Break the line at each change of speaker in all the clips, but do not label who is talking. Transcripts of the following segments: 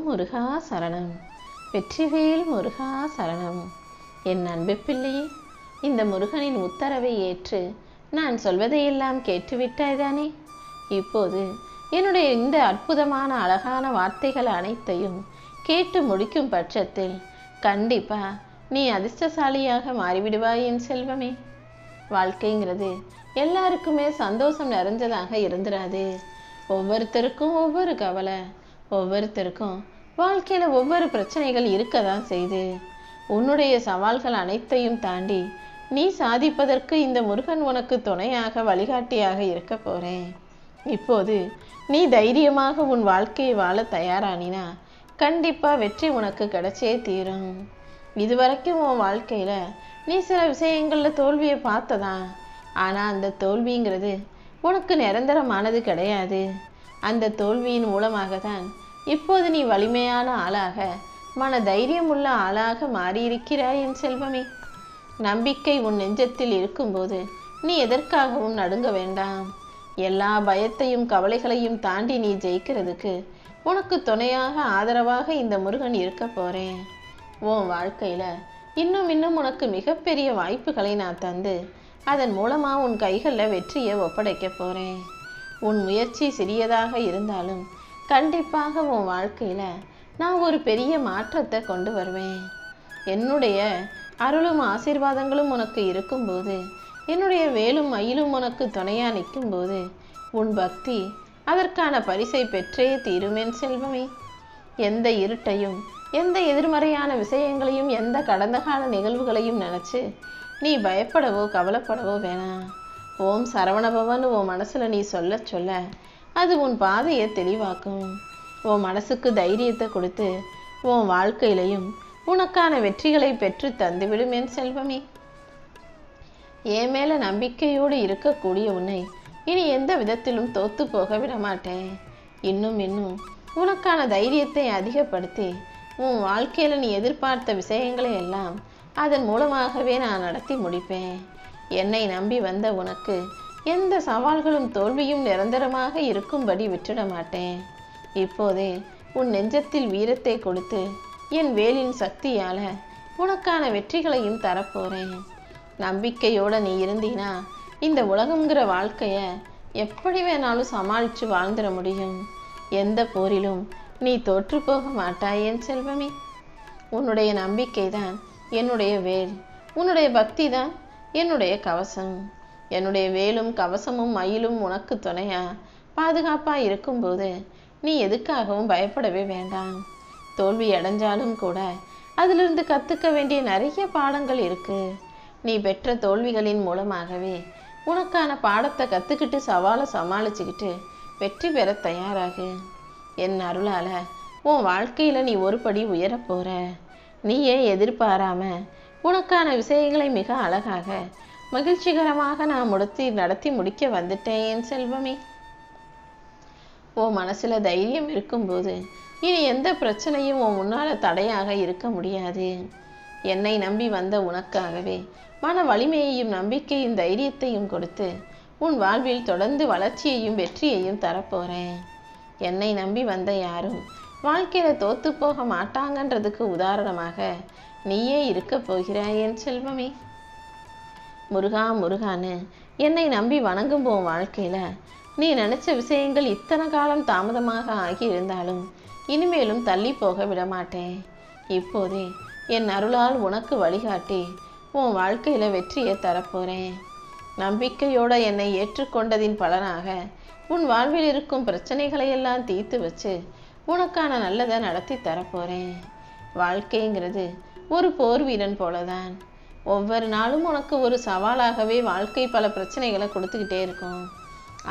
முருகா சரணம். வெற்றிவேல் முருகா சரணம். என் அன்பு பிள்ளையே, இந்த முருகனின் உத்தரவை ஏற்று நான் சொல்வதையெல்லாம் கேட்டுவிட்டாய்தானே? இப்போது என்னுடைய இந்த அற்புதமான அழகான வார்த்தைகள் அனைத்தையும் கேட்டு முடிக்கும் பட்சத்தில் கண்டிப்பா நீ அதிர்ஷ்டசாலியாக மாறிவிடுவாய் என் செல்வமே. வாழ்க்கைங்கிறது எல்லாருக்குமே சந்தோஷம் நிறைஞ்சதாக இருந்துராது. ஒவ்வொருத்தருக்கும் ஒவ்வொரு கவலை, ஒவ்வொருத்தருக்கும் வாழ்க்கையில ஒவ்வொரு பிரச்சனைகள் இருக்கதான் செய்து. உன்னுடைய சவால்கள் அனைத்தையும் தாண்டி நீ சாதிப்பதற்கு இந்த முருகன் உனக்கு துணையாக வழிகாட்டியாக இருக்க போறேன். இப்போது நீ தைரியமாக உன் வாழ்க்கையை வாழ தயாரானினா கண்டிப்பா வெற்றி உனக்கு கிடைச்சே தீரும். இதுவரைக்கும் உன் வாழ்க்கையில நீ சில விஷயங்கள்ல தோல்வியை பார்த்ததான். ஆனா அந்த தோல்விங்கிறது உனக்கு நிரந்தரமானது கிடையாது. அந்த தோல்வியின் மூலமாக தான் இப்போது நீ வலிமையான ஆளாக, மன தைரியம் உள்ள ஆளாக மாறியிருக்கிறாய் என் செல்வமே. நம்பிக்கை உன் நெஞ்சத்தில் இருக்கும்போது நீ எதற்காகவும் நடுங்க வேண்டாம். எல்லா பயத்தையும் கவலைகளையும் தாண்டி நீ ஜெயிக்கிறதுக்கு உனக்கு துணையாக ஆதரவாக இந்த முருகன் இருக்க போறேன். உன் வாழ்க்கையில இன்னும் உனக்கு மிகப்பெரிய வாய்ப்புகளை நான் தந்து அதன் மூலமா உன் கைகளில் வெற்றியை ஒப்படைக்க போறேன். உன் முயற்சி சிறியதாக இருந்தாலும் கண்டிப்பாக உன் வாழ்க்கையில நான் ஒரு பெரிய மாற்றத்தை கொண்டு வருவேன். என்னுடைய அருளும் ஆசீர்வாதங்களும் உனக்கு இருக்கும்போது, என்னுடைய வேலும் மயிலும் உனக்கு துணையா நிற்கும்போது உன் பக்தி அதற்கான பரிசை பெற்றே தீருமேன் செல்வமே. எந்த இருட்டையும், எந்த எதிர்மறையான விஷயங்களையும், எந்த கடந்த கால நிகழ்வுகளையும் நினைச்சு நீ பயப்படவோ கவலைப்படவோ வேணாம். ஓம் சரவணபவன் உன் மனசுல நீ சொல்ல சொல்ல அது உன் பாதையை தெளிவாக்கும். உன் மனசுக்கு தைரியத்தை கொடுத்து உன் வாழ்க்கையிலையும் உனக்கான வெற்றிகளை பெற்று தந்துவிடும் என் செல்வமே. என் மேல நம்பிக்கையோடு இருக்கக்கூடிய உன்னை இனி எந்த விதத்திலும் தோத்து போக விட மாட்டேன். இன்னும் உனக்கான தைரியத்தை அதிகப்படுத்தி உன் வாழ்க்கையில நீ எதிர்பார்த்த விஷயங்களை எல்லாம் அதன் மூலமாகவே நான் நடத்தி முடிப்பேன். என்னை நம்பி வந்த உனக்கு எந்த சவால்களும் தோல்வியும் நிரந்தரமாக இருக்கும்படி விட்டுட மாட்டேன். இப்போதே உன் நெஞ்சத்தில் வீரத்தை கொடுத்து என் வேலின் சக்தியால உனக்கான வெற்றிகளையும் தரப்போறேன். நம்பிக்கையோட நீ இருந்தீனா இந்த உலகம்ங்கிற வாழ்க்கைய எப்படி வேணாலும் சமாளிச்சு வாழ்ந்துட முடியும். எந்த போரிலும் நீ தோற்று போக மாட்டாய் என் செல்வமே. உன்னுடைய நம்பிக்கை தான் என்னுடைய வேல், உன்னுடைய பக்தி தான் என்னுடைய கவசம். என்னுடைய வேலும் கவசமும் மயிலும் உனக்கு துணையா பாதுகாப்பா இருக்கும்போது நீ எதுக்காகவும் பயப்படவே வேண்டாம். தோல்வி அடைஞ்சாலும் கூட அதிலிருந்து கத்துக்க வேண்டிய நிறைய பாடங்கள் இருக்கு. நீ பெற்ற தோல்விகளின் மூலமாகவே உனக்கான பாடத்தை கத்துக்கிட்டு சவாலை சமாளிச்சுக்கிட்டு வெற்றி பெற தயாராகு. என் அருளால உன் வாழ்க்கையில நீ ஒரு படி உயரப் போற. நீயே எதிர்பாராம உனக்கான விஷயங்களை மிக அழகாக மகிழ்ச்சிகரமாக நான் நடத்தி முடிக்க வந்துட்டேன் என் செல்வமே. உன் மனசுல தைரியம் இருக்கும்போது இனி எந்த பிரச்சனையும் உன் முன்னால தடையாக இருக்க முடியாது. என்னை நம்பி வந்த உனக்காகவே மன வலிமையையும் நம்பிக்கையும் தைரியத்தையும் கொடுத்து உன் வாழ்வில் தொடர்ந்து வளர்ச்சியையும் வெற்றியையும் தரப்போறேன். என்னை நம்பி வந்த யாரும் வாழ்க்கையில தோத்து போக மாட்டாங்கன்றதுக்கு உதாரணமாக நீயே இருக்க போகிறாய் என் செல்வமே. முருகா முருகான்னு என்னை நம்பி வணங்கும் உன் வாழ்க்கையில நீ நினைச்ச விஷயங்கள் இத்தனை காலம் தாமதமாக ஆகியிருந்தாலும் இனிமேலும் தள்ளி போக விட மாட்டேன். இப்போதே என் அருளால் உனக்கு வழிகாட்டி உன் வாழ்க்கையில வெற்றியை தரப்போறேன். நம்பிக்கையோட என்னை ஏற்றுக்கொண்டதின் பலனாக உன் வாழ்வில் இருக்கும் பிரச்சனைகளை எல்லாம் தீர்த்து வச்சு உனக்கான நல்லதை நடத்தி தரப்போறேன். வாழ்க்கைங்கிறது ஒரு போர் வீரன் போலதான். ஒவ்வொரு நாளும் உனக்கு ஒரு சவாலாகவே வாழ்க்கை பல பிரச்சனைகளை கொடுத்துக்கிட்டே இருக்கும்.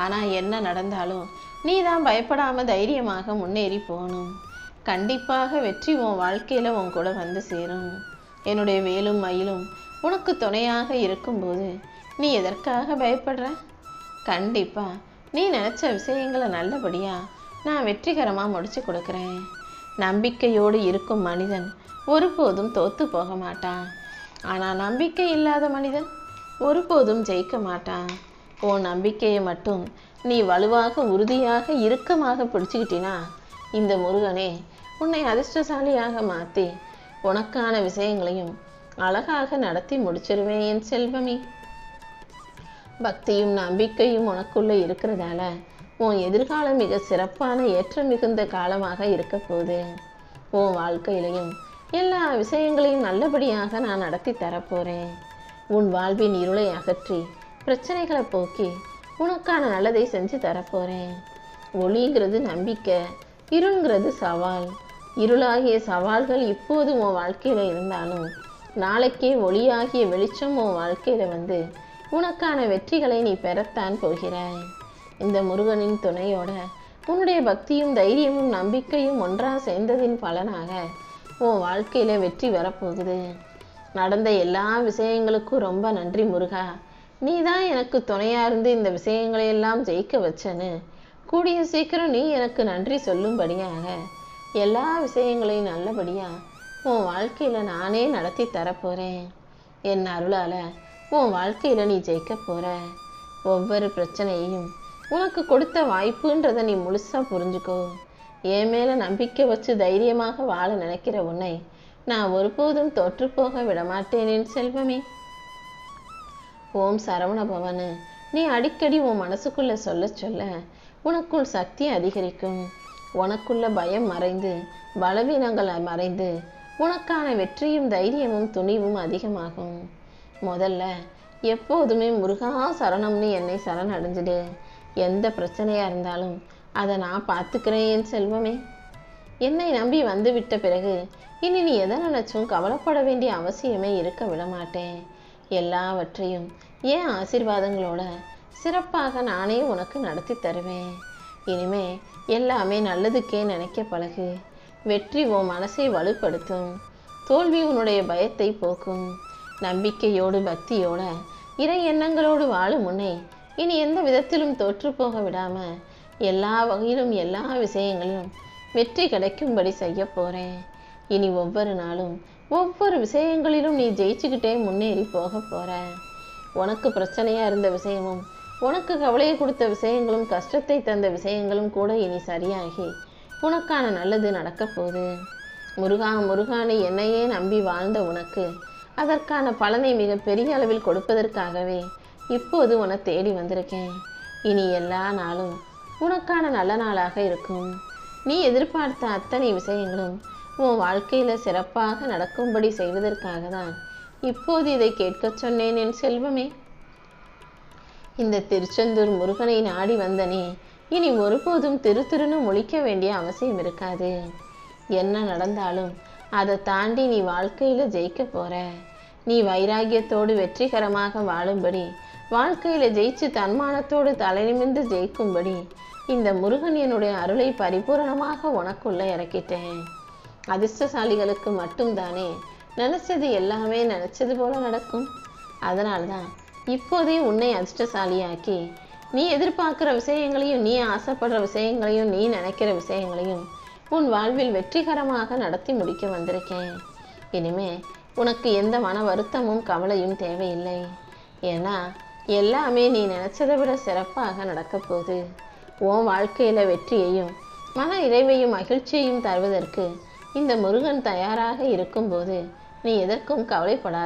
ஆனா என்ன நடந்தாலும் நீ தான் பயப்படாம தைரியமாக முன்னேறி போகணும். கண்டிப்பாக வெற்றி உன் வாழ்க்கையில உன் கூட வந்து சேரும். என்னுடைய வேலும் மயிலும் உனக்கு துணையாக இருக்கும்போது நீ எதற்காக பயப்படுற? கண்டிப்பா நீ நினைச்ச விஷயங்களை நல்லபடியா நான் வெற்றிகரமா முடிச்சு கொடுக்குறேன். நம்பிக்கையோடு இருக்கும் மனிதன் ஒருபோதும் தோத்து போக மாட்டான். ஆனா நம்பிக்கை இல்லாத மனிதன் ஒருபோதும் ஜெயிக்க மாட்டான். உன் நம்பிக்கையை மட்டும் நீ வலுவாக உறுதியாக இறுக்கமாக பிடிச்சுக்கிட்டினா இந்த முருகனே உன்னை அதிர்ஷ்டசாலியாக மாற்றி உனக்கான விஷயங்களையும் அழகாக நடத்தி முடிச்சிருவேன் என் செல்வமே. பக்தியும் நம்பிக்கையும் உனக்குள்ள இருக்கிறதால உன் எதிர்காலம் மிக சிறப்பான ஏற்றம் மிகுந்த காலமாக இருக்க போகுது. உன் வாழ்க்கையிலையும் எல்லா விஷயங்களையும் நல்லபடியாக நான் நடத்தி தரப்போறேன். உன் வாழ்வின் இருளை அகற்றி பிரச்சனைகளை போக்கி உனக்கான நல்லதை செஞ்சு தரப்போறேன். ஒளிங்கிறது நம்பிக்கை, இருள்ங்கிறது சவால். இருளாகிய சவால்கள் இப்போது உன் வாழ்க்கையில இருந்தாலும் நாளைக்கே ஒளியாகிய வெளிச்சம் உன் வாழ்க்கையில வந்து உனக்கான வெற்றிகளை நீ பெறத்தான் போகிறாய். இந்த முருகனின் துணையோட உன்னுடைய பக்தியும் தைரியமும் நம்பிக்கையும் ஒன்றாக சேர்ந்ததின் பலனாக உன் வாழ்க்கையில வெற்றி வரப்போகுது. நடந்த எல்லா விஷயங்களுக்கும் ரொம்ப நன்றி முருகா. நீ தான் எனக்கு துணையா இருந்து இந்த விஷயங்களையெல்லாம் ஜெயிக்க வச்சன்னு கூடிய சீக்கிரம் நீ எனக்கு நன்றி சொல்லும்படியாக எல்லா விஷயங்களையும் நல்லபடியா உன் வாழ்க்கையில நானே நடத்தி தரப்போறேன். என் அருளால உன் வாழ்க்கையில நீ ஜெயிக்க போற. ஒவ்வொரு பிரச்சனையையும் உனக்கு கொடுத்த வாய்ப்புன்றதை நீ முழுசா புரிஞ்சுக்கோ. என் மேல நம்பிக்கை வச்சு தைரியமாக வாழ நினைக்கிற உன்னை நான் ஒருபோதும் தோற்று போக விடமாட்டேன் செல்வமே. ஓம் சரவண பவனு நீ அடிக்கடி உன் மனசுக்குள்ள சொல்ல சொல்ல உனக்குள் சக்தி அதிகரிக்கும். உனக்குள்ள பயம் மறைந்து பலவீனங்களை மறைந்து உனக்கான வெற்றியும் தைரியமும் துணிவும் அதிகமாகும். முதல்ல எப்போதுமே முருகா சரணம்னு என்னை சரணடைஞ்சிடு. எந்த பிரச்சனையா இருந்தாலும் அதை நான் பார்த்துக்கிறேன் என் செல்வமே. என்னை நம்பி வந்து விட்ட பிறகு இனி நீ எதை நினைச்சும் கவலைப்பட வேண்டிய அவசியமே இருக்க விடமாட்டேன். எல்லாவற்றையும் ஏன் ஆசீர்வாதங்களோட சிறப்பாக நானே உனக்கு நடத்தி தருவேன். இனிமே எல்லாமே நல்லதுக்கே நினைக்க பழகு. வெற்றி உன் மனசை வலுப்படுத்தும், தோல்வி உன்னுடைய பயத்தை போக்கும். நம்பிக்கையோடு பக்தியோட இறை எண்ணங்களோடு வாழும் உன்னை இனி எந்த விதத்திலும் தோற்று போக விடாம எல்லா வகையிலும் எல்லா விஷயங்களிலும் வெற்றி கிடைக்கும்படி செய்ய போறேன். இனி ஒவ்வொரு நாளும் ஒவ்வொரு விஷயங்களிலும் நீ ஜெயிச்சுக்கிட்டே முன்னேறி போக போற. உனக்கு பிரச்சனையா இருந்த விஷயமும் உனக்கு கவலையை கொடுத்த விஷயங்களும் கஷ்டத்தை தந்த விஷயங்களும் கூட இனி சரியாகி உனக்கான நல்லது நடக்க போகுது. முருகா முருகானை என்னையே நம்பி வாழ்ந்த உனக்கு அதற்கான பலனை மிக பெரிய அளவில் கொடுப்பதற்காகவே இப்போது உன்னை தேடி வந்திருக்கேன். இனி எல்லா நாளும் உனக்கான நல்ல நாளாக இருக்கும். நீ எதிர்பார்த்த அத்தனை விஷயங்களும் உன் வாழ்க்கையில சிறப்பாக நடக்கும்படி செய்வதற்காக தான் இப்போது இதை கேட்க சொன்னேன் என் செல்வமே. இந்த திருச்செந்தூர் முருகனை நாடி வந்தனே இனி ஒருபோதும் திருன்னு முழிக்க வேண்டிய அவசியம் இருக்காது. என்ன நடந்தாலும் அதை தாண்டி நீ வாழ்க்கையில ஜெயிக்க போற. நீ வைராகியத்தோடு வெற்றிகரமாக வாழும்படி வாழ்க்கையில ஜெயிச்சு தன்மானத்தோடு தலைநிமிர்ந்து ஜெயிக்கும்படி இந்த முருகன் என்னுடைய அருளை பரிபூரணமாக உனக்குள்ள இறக்கிட்டேன். அதிர்ஷ்டசாலிகளுக்கு மட்டும்தானே நினைச்சது எல்லாமே நினைச்சது போல நடக்கும். அதனால்தான் இப்போதே உன்னை அதிர்ஷ்டசாலியாக்கி நீ எதிர்பார்க்கிற விஷயங்களையும் நீ ஆசைப்படுற விஷயங்களையும் நீ நினைக்கிற விஷயங்களையும் உன் வாழ்வில் வெற்றிகரமாக நடத்தி முடிக்க வந்திருக்கேன். இனிமே உனக்கு எந்த மன வருத்தமும் கவலையும் தேவையில்லை. ஏன்னா எல்லாமே நீ நினைச்சதை விட சிறப்பாக நடக்க போகுது. உன் வாழ்க்கையில வெற்றியையும் மன நிறைவையும் மகிழ்ச்சியையும் தருவதற்கு இந்த முருகன் தயாராக இருக்கும்போது நீ எதற்கும் கவலைப்படாத.